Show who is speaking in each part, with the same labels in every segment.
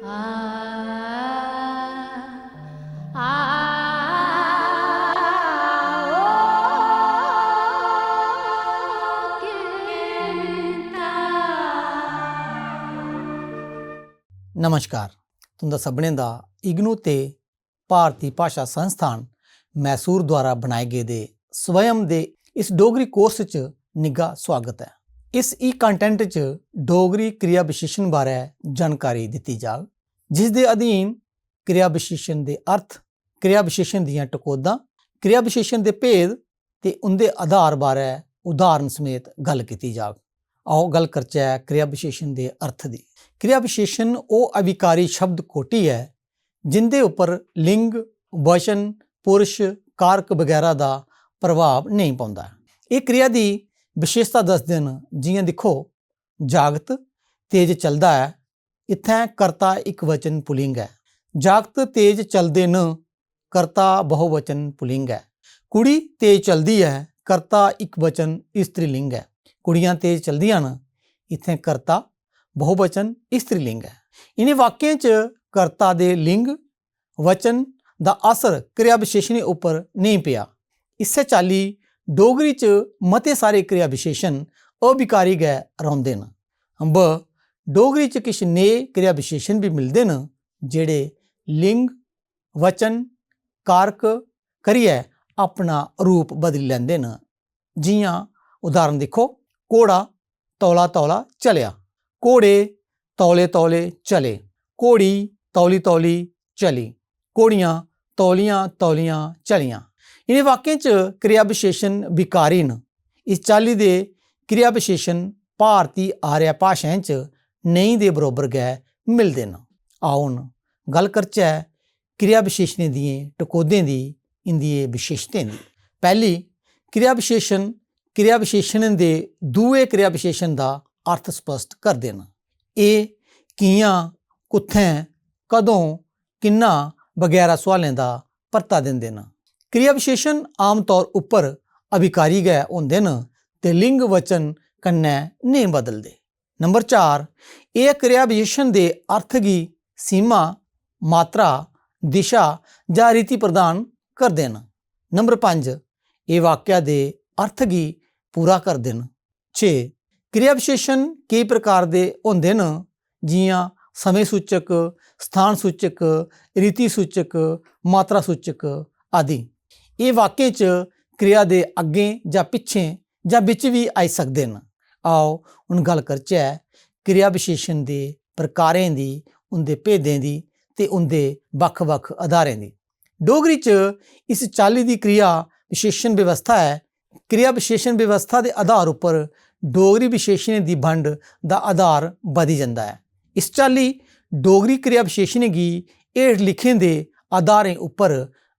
Speaker 1: नमस्कार, तुंदा सभनें दा इग्नू ते भारती भाशा संस्थान मैसूर द्वारा बनाए गेदे स्वयं दे इस डोगरी कोर्स च निग्घा स्वागत है। इस ई कंटेंट च डोगरी क्रिया विशेषण बारे जानकारी दित्ती जाग, जिस दे अधीन क्रिया विशेषण दे अर्थ, क्रिया विशेषण दियां टकोदां, क्रिया विशेषण दे भेद ते उंदे आधार बारे उदाहरण समेत गल कीती जाग। आओ गल करचै क्रिया विशेषण दे अर्थ दी। क्रिया विशेषण ਉਹ ਅਵਿਕਾਰੀ ਸ਼ਬਦ ਕੋਟੀ ਹੈ ਜਿੰਦੇ ਉੱਪਰ ਲਿੰਗ, ਵਚਨ, ਪੁਰਸ਼, ਕਾਰਕ ਵਗੈਰਾ ਦਾ ਪ੍ਰਭਾਵ ਨਹੀਂ ਪਾਉਂਦਾ। ਇਹ क्रिया ਦੀ ਵਿਸ਼ੇਸ਼ਤਾ ਦੱਸਦੇ ਹਨ। ਜਿਵੇਂ ਦੇਖੋ, ਜਾਗਤ ਤੇਜ ਚੱਲਦਾ ਹੈ, ਇੱਥੇ ਕਰਤਾ ਇੱਕ ਵਚਨ ਪੁਲਿੰਗ ਹੈ। ਜਾਗਤ ਤੇਜ ਚੱਲਦੇ ਨ, ਕਰਤਾ ਬਹੁਵਚਨ ਪੁਲਿੰਗ ਹੈ। ਕੁੜੀ ਤੇਜ ਚੱਲਦੀ ਹੈ, ਕਰਤਾ ਇੱਕ ਵਚਨ ਇਸਤਰੀ ਲਿੰਗ ਹੈ। ਕੁੜੀਆਂ ਤੇਜ ਚੱਲਦੀਆਂ ਹਨ, ਇੱਥੇ ਕਰਤਾ ਬਹੁਵਚਨ ਇਸਤਰੀ ਲਿੰਗ ਹੈ। ਇਨ੍ਹਾਂ ਵਾਕਿਆਂ 'ਚ ਕਰਤਾ ਦੇ ਲਿੰਗ ਵਚਨ ਦਾ ਅਸਰ क्रिया ਵਿਸ਼ੇਸ਼ਣੀ ਉੱਪਰ ਨਹੀਂ ਪਿਆ। ਇਸੇ ਚਾਲੀ ਡੋਗਰੀ 'ਚ ਮਤੇ ਸਾਰੇ क्रिया ਵਿਸ਼ੇਸ਼ਣ ਅਵਿਕਾਰੀ ਗਏ ਰਹਿੰਦੇ ਨੇ। ਅੰਬ ਡੋਗਰੀ 'ਚ ਕੁਛ ਨਏ क्रिया ਵਿਸ਼ੇਸ਼ਣ ਵੀ ਮਿਲਦੇ ਨੇ ਜਿਹੜੇ ਲਿੰਗ, ਵਚਨ, ਕਾਰਕ ਕਰੀਏ ਆਪਣਾ ਰੂਪ ਬਦਲ ਲੈਂਦੇ ਨੇ। ਜਿਵੇਂ ਉਦਾਹਰਨ ਦੇਖੋ, ਘੋੜਾ ਤੌਲਾ ਤੌਲਾ ਚਲਿਆ, ਘੋੜੇ ਤੌਲੇ ਤੌਲੇ ਚਲੇ, ਘੋੜੀ ਤੌਲੀ ਤੌਲੀ ਚਲੀ, ਘੋੜੀਆਂ ਤੌਲੀਆਂ ਤੌਲੀਆਂ ਚਲੀਆਂ। ਇਨ੍ਹਾਂ ਵਾਕਿਆਂ 'ਚ क्रिया ਵਿਸ਼ੇਸ਼ਣ ਵਿਕਾਰੀ ਨੇ। ਇਸ ਚਾਲੀ ਦੇ क्रिया ਵਿਸ਼ੇਸ਼ਣ ਭਾਰਤੀ ਆਰਿਆ ਭਾਸ਼ਾਵਾਂ 'ਚ ਨਹੀਂ ਦੇ ਬਰਾਬਰ ਗਏ ਮਿਲਦੇ ਨੇ। ਆਓ ਹੁਣ ਗੱਲ ਕਰਚੈ क्रिया ਵਿਸ਼ੇਸ਼ਣ ਦੀਆਂ ਟਕੋਦਿਆਂ ਦੀ, ਇੰਦੀਆਂ ਵਿਸ਼ੇਸ਼ਤਾਂ ਦੀ। ਪਹਿਲੀ, क्रिया ਵਿਸ਼ੇਸ਼ਣ क्रिया ਵਿਸ਼ੇਸ਼ਣ ਦੇ ਦੂਏ क्रिया ਵਿਸ਼ੇਸ਼ਣ ਦਾ अर्थ स्पष्ट करते हैं। ये कियां, कुत्थे, कदों, किन्ना वगैरह सवालों का परता देंदे न। क्रिया विशेषण आम तौर उपर अभिकारी गए होंदे न ते लिंग वचन कन्नै नहीं बदलते। नंबर 4, ये क्रिया विशेषण के अर्थ की सीमा, मात्रा, दिशा या रीति प्रदान करते हैं। नंबर 5, ये वाक्या के अर्थ की पूरा करते हैं। 6, क्रिया विशेषण कई प्रकार के होंदे न, जियां समय सूचक, स्थान सूचक, रीति सूचक, मात्रा सूचक आदि। ये वाक्य च क्रिया के अगे या पिछे या बिच भी आई सकते हैं। आओ हुण गल करचै क्रिया विशेषण के प्रकारें की, उनके भेदें की ते उनके वख-वख आधारें की। डोगरी च इस चाली की क्रिया विशेषण व्यवस्था है। क्रिया विशेषण व्यवस्था के आधार उपर डोगरी विशेषण की वंड का आधार बदल जाता है। इस चाली डोगरी क्रिया विशेषण की हेठ लिखे के आधारें उपर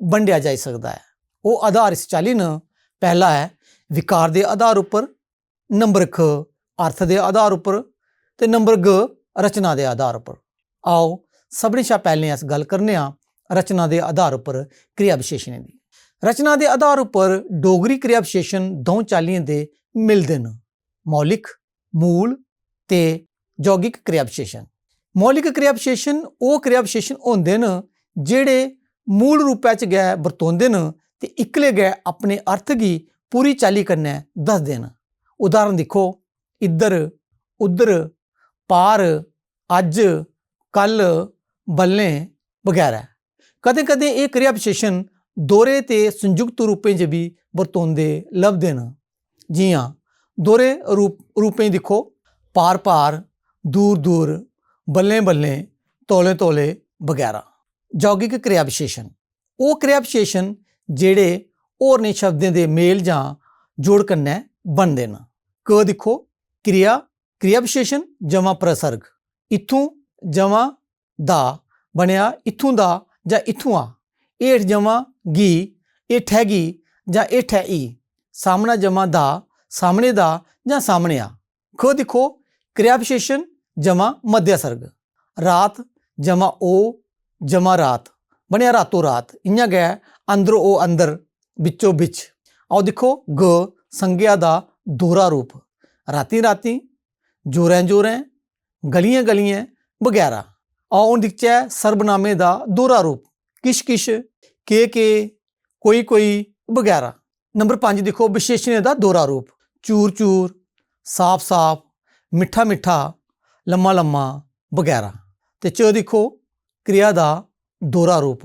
Speaker 1: वंडिया जा सकता है। वो आधार इस चाली न, पहला है विकार के आधार उपर, नंबर ख अर्थ के आधार उपर ते नंबर ग रचना के आधार उपर। आओ सबने शा पहले अस गल करने रचना के आधार उपर क्रिया विशेषण की। रचना के आधार उपर डोगरी क्रिया विशेषण दो चालियां दे मिलते हैं, मौलिक, मूल ते यौगिक क्रिया विशेषण। मौलिक क्रिया विशेषण वो क्रिया विशेषण होंदे न जेड़े मूल रूपा च गै वरतोंदे न ते इकले गै अपने अर्थ की पूरी चाली कन्नै दसदे न। उदाहरण देखो, इधर, उधर, पार, अज, कल, बल्ले वगैरह। कदें कदें ये क्रिया विशेषण दोहरे ते संयुक्त रूपें च भी वरतोंदे लभदे न। जियां दोहरे रूपें दिखो, पार पार, दूर दूर, बल्ले बल्ले, तौले तौले वगैरह। यौगिक क्रिया विशेषण वो क्रिया विशेषण जेड़े होरने शब्दें के मेल जां जोड़ कन्नै बनते हैं। क दिखो, क्रिया, क्रिया विशेषण जमा प्रसर्ग, इत्थों जमा दा बनया इत्थों दा जां इत्थों आ। हेठ जमा गी, हेठैगी जां हेठै ई। सामना जमा दा, सामने दा जां सामने आ। ख दिखो, क्रिया विशेषण जमा मध्य सर्ग, रात जमा ओ जमा रात बनया रातों रात। इयां गै अंदरों ओ अंदर, बिचों बिच। आओ दिखो, ग संज्ञा दा दोहरा रूप, राती राती, जोरें जोरें, गलियां गलियां वगैरह। आओ हुण दिखचै सर्वनामे दा दोहरा रूप। किश किश, के, कोई वगैरह। नंबर 5 देखो विशेषणें दा दोहरा रूप। चूर चूर, साफ साफ, मिठा मिठा, लम्मा लम्मा वगैरह। ते च देखो क्रिया दा दोहरा रूप।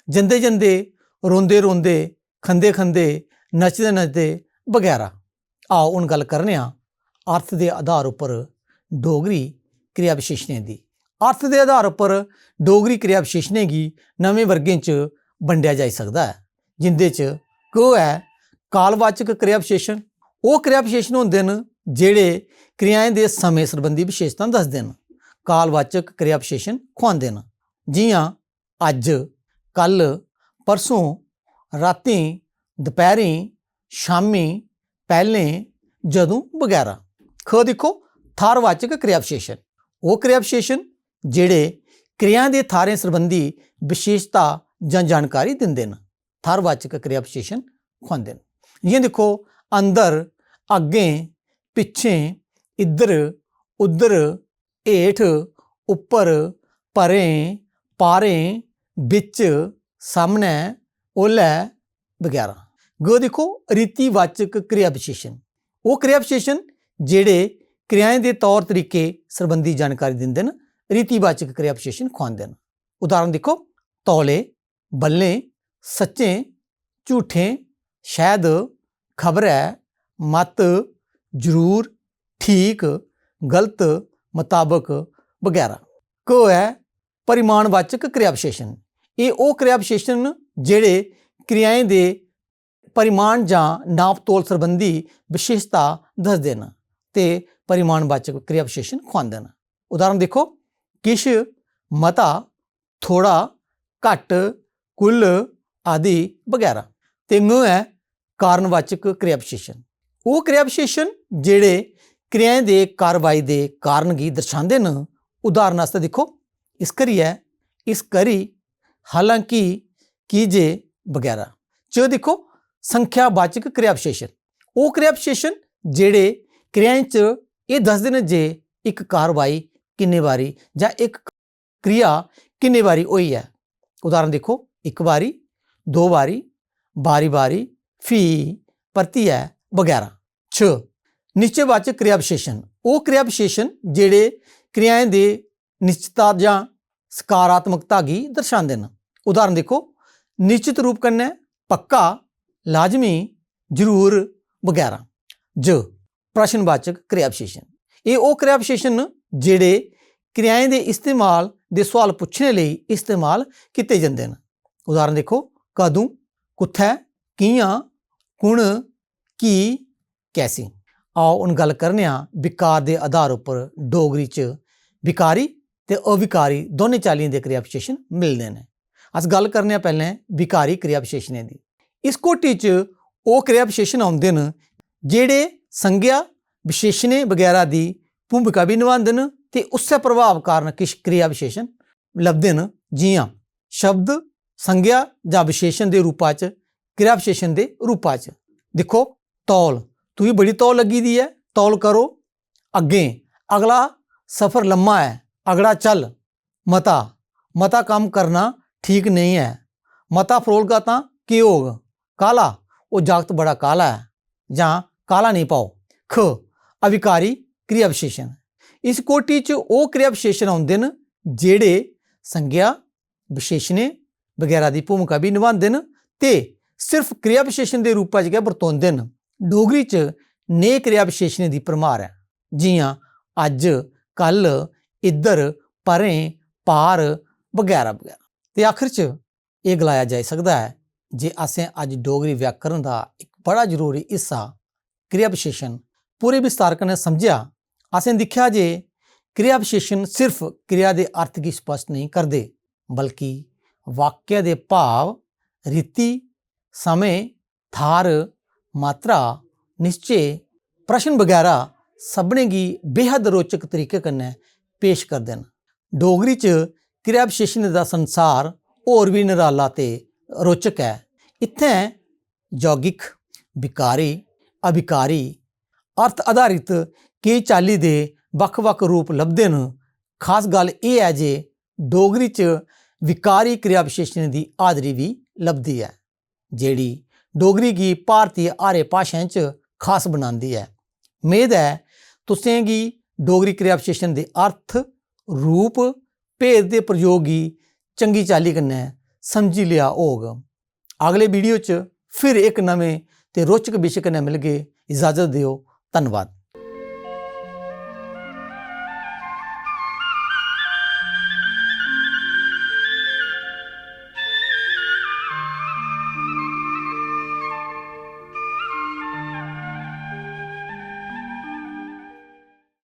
Speaker 1: जंदे जंदे, रोंदे रोंदे, खंदे खंदे, नचदे नचदे वगैरह। आओ हुण गल करने आं अर्थ दे आधार उपर डोगरी क्रिया विशेषणें दी। अर्थ दे आधार उपर डोगरी क्रिया विशेषणें गी नवें वर्गें च वंडिया जाई सकदा है, जिंदे च क है कालवाचक क्रिया विशेषण। वो क्रिया विशेषण होंदे न जेह्ड़े क्रियाएं दे समें सरबंधी विशेषतां दसदे न। कालवाचक क्रिया विशेषण खुआंदे न, जियां अज्ज, कल, परसों, रातीं, दपैह्रीं, शामीं, पैह्लें, जदों वगैरह। ख देखो थारवाचक क्रिया विशेषण। वो क्रिया विशेषण जेह्ड़े क्रियाएं दे थारें सरबंधी विशेषता जां जानकारी दिंदे न। थारवाचक क्रिया विशेषण खुआंदे न। जियां दिक्खो अंदर, अग्गें, पिच्छें, इद्धर, उद्धर, हेठ, उप्पर, परें, पारें, बिच, सामने, ओल्लै वगैरह। ग देखो रीतिवाचक क्रिया विशेषण। वो क्रिया विशेषण जेह्ड़े क्रियाएं दे तौर तरीके सरबंधी जानकारी दिंदे न। रीतिवाचक क्रिया विशेषण खुआंदे न। उदाहरण देखो तौले, बल्लें, सच्चें, झूठें, शायद, खबरै, मत, जरूर, ठीक, गलत, मुताबक वगैरह। क है परिमाणवाचक क्रिया विशेषण। ये वो क्रिया विशेषण न जेह्ड़े क्रियाएं दे परिमाण जां नाप तोल सरबंधी विशेषता दसदे न ते परिमाणवाचक क्रिया विशेषण खुआंदे न। उदाहरण देखो किश, मता, थोड़ा, घट, कुल आदि वगैरह। ते ङ है कारणवाचक क्रिया विशेषण। वो क्रिया विशेषण जेह्ड़े क्रियाएं दे कारवाई दे कारण गी दर्शांदे न। उदाहरण आस्तै दिक्खो इस करियै, इस करी, हालांकि, कीजे वगैरह। च दिक्खो संख्यावाचक क्रिया विशेषण। वो क्रिया विशेषण जेह्ड़े क्रियाएं च एह् दसदे न जे इक कारवाई किन्ने बारी जां इक क्रिया किन्ने बारी होई है। उदाहरण देखो इक बारी, दो बारी, बारी बारी, फ्ही, परतियै वगैरह। छ निश्चयवाचक क्रिया विशेषण। वो क्रिया विशेषण जेह्ड़े क्रियाएं दे निश्चितता जां सकारात्मकता गी दर्शांदे न। उदाहरण देखो निश्चित रूप कन्नै, पक्का, लाजमी, जरूर वगैरह। ज प्रश्नवाचक क्रिया विशेषण। ये वो क्रिया विशेषण न जेह्ड़े क्रियाएं दे इस्तेमाल दे सवाल पुच्छने लेई इस्तेमाल कीते जंदे न। उदाहरण देखो कदूं, कुत्थै, कि'यां, कुण, की, कैसी। आओ हुण गल करने आं विकार दे आधार उपर डोगरी च विकारी ते अविकारी दोनें चाल्लियें दे क्रिया विशेषण मिलदे न। अस गल करने आं पैह्लें विकारी क्रिया विशेषणें दी। इस कोटी च ओह् क्रिया विशेषण औंदे न जेह्ड़े संज्ञा, विशेषणें वगैरह दी भूमिका भी निभांदे न ते उस्सै प्रभाव कारण किश क्रिया विशेषण लभदे न, जियां शब्द, संज्ञा जां विशेषण दे रूपा च, क्रिया विशेषण दे रूपा च। दिक्खो तौल, तुगी बड़ी तौल लग्गी दी है, तौल करो। अग्गें, अगला सफर लम्मा है, अगड़ा चल। मता, मता कम्म करना ठीक नहीं है, मता फरोलगा तां केह् होग। काला, ओह् जागत बड़ा काला है, जां काला नहीं पाओ। ख अविकारी क्रिया विशेषण। इस कोटी च ओह् क्रिया विशेषण औंदे न जेह्ड़े संज्ञा, विशेषणें वगैरह दी भूमिका भी निभांदे न ते सिर्फ क्रिया विशेषण दे रूपा च गै बरतोंदे न। डोगरी च नेह् क्रिया विशेषणें दी भरमार है, जियां अज्ज, कल, इद्धर, परें, पार वगैरह वगैरह। ते आखिर च एह् गलाया जाई सकदा है जे असें अज्ज डोगरी व्याकरण दा इक बड़ा जरूरी हिस्सा क्रिया विशेषण पूरे विस्तार कन्नै समझेआ। असें दिक्खेआ जे क्रिया विशेषण सिर्फ क्रिया दे अर्थ गी स्पष्ट नहीं करदे, बल्कि वाक्य दे भाव, रीति, समय, थार, मात्रा, निश्चय, प्रश्न वगैरह सभनें गी बेहद रोचक तरीके कन्नै पेश करदे न। डोगरी च क्रिया विशेषणें दा संसार होर भी निराला ते रोचक है। इत्थें यौगिक, विकारी, अविकारी, अर्थ आधारित केई चाल्ली दे बक्ख-बक्ख रूप लभदे न। खास गल एह् है जे डोगरी च विकारी क्रिया विशेषण दी हाजरी भी लभदी है, जेह्ड़ी डोगरी गी भारतीय आर्य भाशाएं च खास बनांदी है। मेद है तुसें गी डोगरी क्रिया विशेषण दे अर्थ, रूप, भेद दे प्रयोग गी चंगी चाल्ली कन्नै समझी लिया होग। अगले वीडियो च फिर एक नमें ते रोचक विशे कन्नै मिलगे। इजाजत दिओ। धन्नवाद।